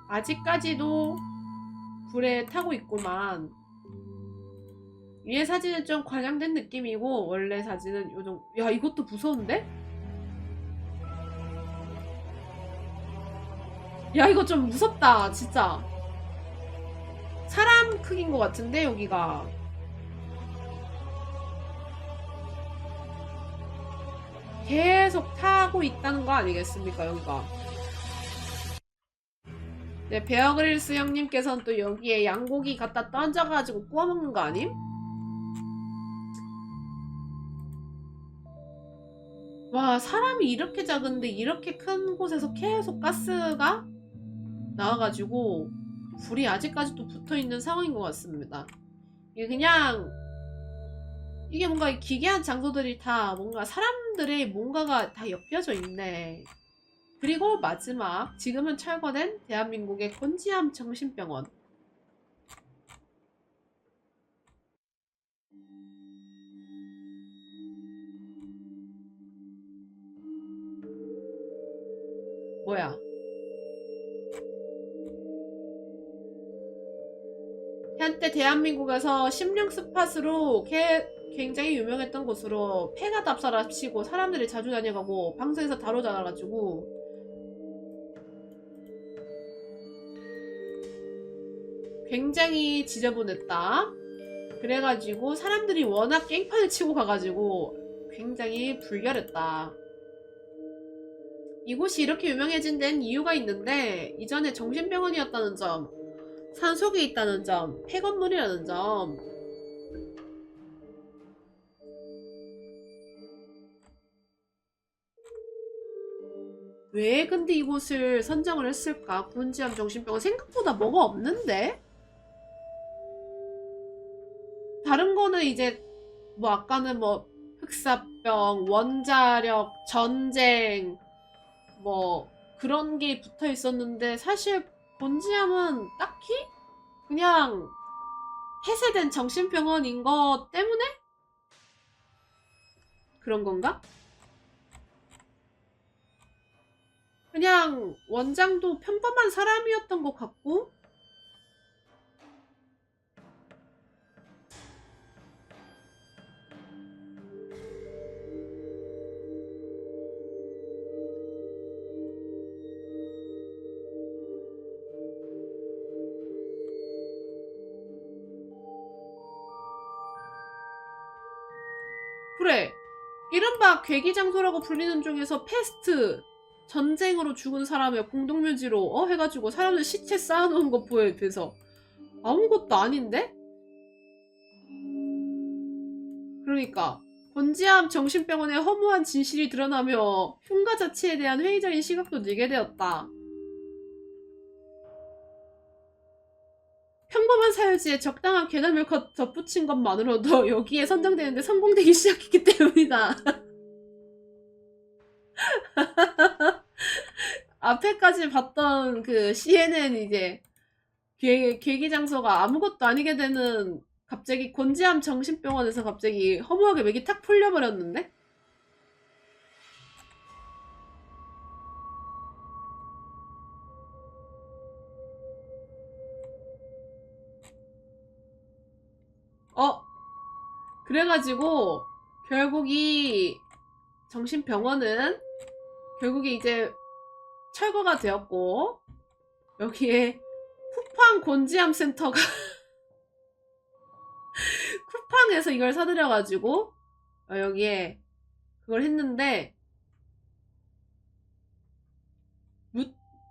아직까지도 불에 타고 있구만. 위에 사진은 좀 과장된 느낌이고 원래 사진은 요정. 야 이것도 무서운데? 야 이거 좀 무섭다 진짜. 사람 크기인 것 같은데 여기가. 계속 타고 있다는 거 아니겠습니까 여기가. 네, 베어그릴스 형님께서는 또 여기에 양고기 갖다 던져가지고 구워먹는 거 아님? 와 사람이 이렇게 작은데 이렇게 큰 곳에서 계속 가스가 나와가지고 불이 아직까지도 붙어있는 상황인 것 같습니다. 이게 그냥 이게 뭔가 기괴한 장소들이 다 뭔가 사람들의 뭔가가 다 엮여져 있네. 그리고 마지막 지금은 철거된 대한민국의 곤지암 정신병원. 뭐야? 한때 대한민국에서 심령 스팟으로 굉장히 유명했던 곳으로 폐가 답사랍시고 사람들이 자주 다녀가고 방송에서 다뤄져가지고 굉장히 지저분했다. 그래가지고 사람들이 워낙 깽판을 치고 가가지고 굉장히 불결했다. 이곳이 이렇게 유명해진 데는 이유가 있는데 이전에 정신병원이었다는 점, 산속에 있다는 점, 폐건물이라는 점. 왜 근데 이곳을 선정을 했을까? 곤지암 정신병원 생각보다 뭐가 없는데? 다른 거는 이제 뭐 아까는 뭐 흑사병, 원자력, 전쟁 뭐 그런 게 붙어 있었는데 사실 곤지암은 딱히 그냥 폐쇄된 정신병원인 것 때문에 그런 건가? 그냥 원장도 평범한 사람이었던 것 같고 그래 이른바 괴기장소라고 불리는 중에서 패스트 전쟁으로 죽은 사람의 공동묘지로 해가지고 사람들 시체 쌓아놓은 것 보여서 아무것도 아닌데? 그러니까 곤지암 정신병원의 허무한 진실이 드러나며 흉가 자체에 대한 회의적인 시각도 늘게 되었다. 평범한 사유지에 적당한 계단을 덧붙인 것만으로도 여기에 선정되는데 성공되기 시작했기 때문이다. 앞에까지 봤던 그 CNN 이제 괴기장소가 아무것도 아니게 되는 갑자기 곤지암 정신병원에서 갑자기 허무하게 맥이 탁 풀려버렸는데? 그래가지고 결국 이 정신병원은 결국에 이제 철거가 되었고 여기에 쿠팡 곤지암 센터가 쿠팡에서 이걸 사들여가지고 여기에 그걸 했는데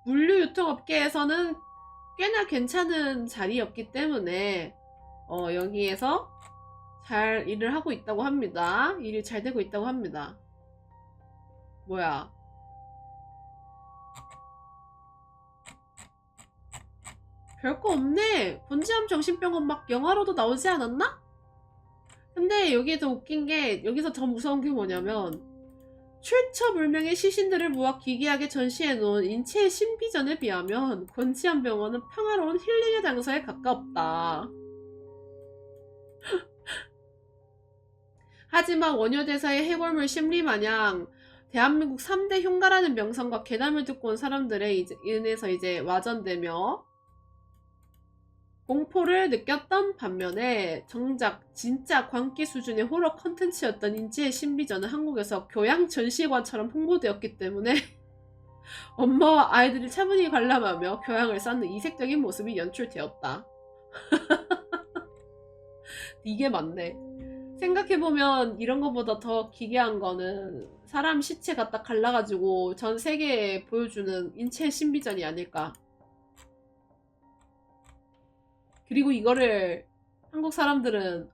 물류 유통업계에서는 꽤나 괜찮은 자리였기 때문에 여기에서 잘 일을 하고 있다고 합니다. 일이 잘 되고 있다고 합니다. 뭐야? 별거 없네. 곤지암 정신병원 막 영화로도 나오지 않았나? 근데 여기에 더 웃긴 게, 여기서 더 무서운 게 뭐냐면 출처불명의 시신들을 모아 기괴하게 전시해놓은 인체의 신비전에 비하면 곤지암 병원은 평화로운 힐링의 장소에 가깝다. 하지만 원효대사의 해골물 심리마냥 대한민국 3대 흉가라는 명성과 괴담을 듣고 온 사람들의 인해서 이제 와전되며 공포를 느꼈던 반면에 정작 진짜 광기 수준의 호러 컨텐츠였던 인체의 신비전은 한국에서 교양 전시관처럼 홍보되었기 때문에 엄마와 아이들이 차분히 관람하며 교양을 쌓는 이색적인 모습이 연출되었다. 이게 맞네. 생각해보면 이런 거보다 더 기괴한 거는 사람 시체 갖다 갈라가지고 전 세계에 보여주는 인체의 신비전이 아닐까. 그리고 이거를 한국 사람들은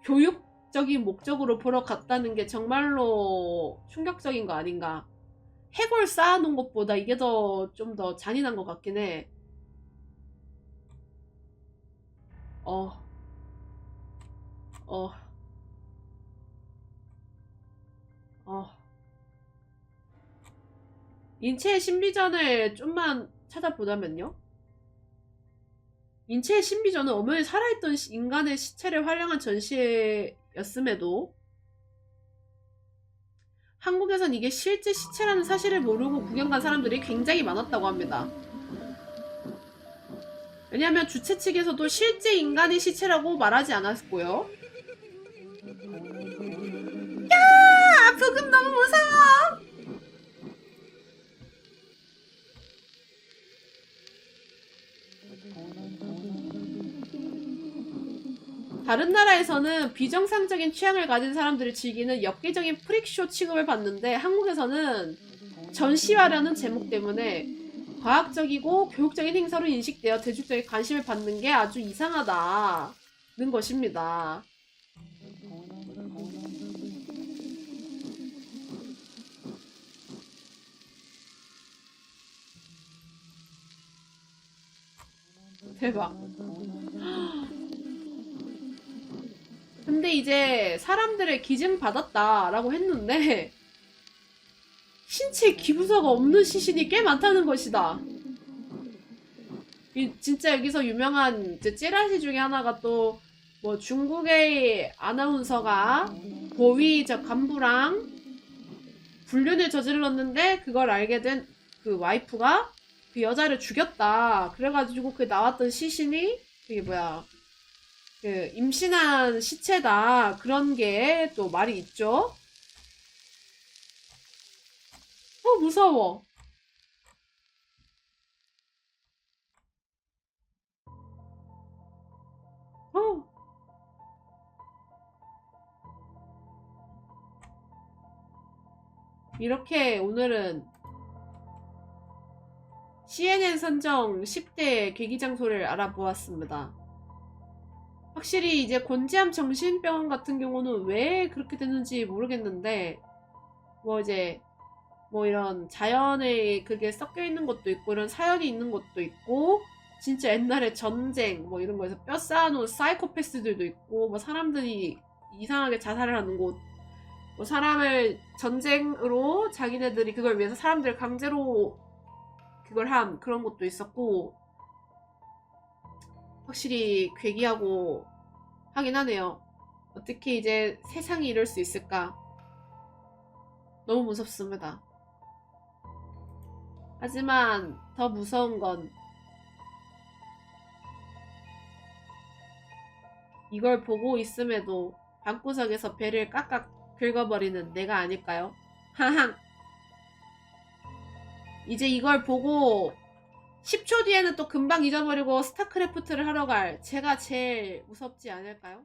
교육적인 목적으로 보러 갔다는 게 정말로 충격적인 거 아닌가. 해골 쌓아놓은 것보다 이게 좀 더 잔인한 것 같긴 해. 인체의 신비전을 좀만 찾아보자면요. 인체의 신비전은 엄연히 살아있던 인간의 시체를 활용한 전시였음에도 한국에선 이게 실제 시체라는 사실을 모르고 구경 간 사람들이 굉장히 많았다고 합니다. 왜냐하면 주최 측에서도 실제 인간의 시체라고 말하지 않았고요. 야! 부금 너무 무서워! 다른 나라에서는 비정상적인 취향을 가진 사람들이 즐기는 엽기적인 프릭쇼 취급을 받는데 한국에서는 전시화라는 제목 때문에 과학적이고 교육적인 행사로 인식되어 대중적인 관심을 받는 게 아주 이상하다는 것입니다. 대박. 근데 이제 사람들의 기증받았다라고 했는데 신체 기부서가 없는 시신이 꽤 많다는 것이다. 진짜 여기서 유명한 이제 찌라시 중에 하나가 또 뭐 중국의 아나운서가 고위 간부랑 불륜을 저질렀는데 그걸 알게 된 그 와이프가 그 여자를 죽였다. 그래가지고 그 나왔던 시신이 그게 뭐야, 그 임신한 시체다. 그런 게 또 말이 있죠. 무서워. 이렇게 오늘은 CNN 선정 10대 계기장소를 알아보았습니다. 확실히 이제 곤지암 정신병원 같은 경우는 왜 그렇게 됐는지 모르겠는데 뭐 이제 뭐 이런 자연에 그게 섞여 있는 것도 있고 이런 사연이 있는 것도 있고 진짜 옛날에 전쟁 뭐 이런 거에서 뼈 쌓아놓은 사이코패스들도 있고 뭐 사람들이 이상하게 자살을 하는 곳, 뭐 사람을 전쟁으로 자기네들이 그걸 위해서 사람들을 강제로 그걸 한 그런 것도 있었고 확실히 괴기하고 하긴 하네요. 어떻게 이제 세상이 이럴 수 있을까? 너무 무섭습니다. 하지만 더 무서운 건 이걸 보고 있음에도 방구석에서 배를 깍깍 긁어버리는 내가 아닐까요? 하항. 이제 이걸 보고 10초 뒤에는 또 금방 잊어버리고 스타크래프트를 하러 갈 제가 제일 무섭지 않을까요?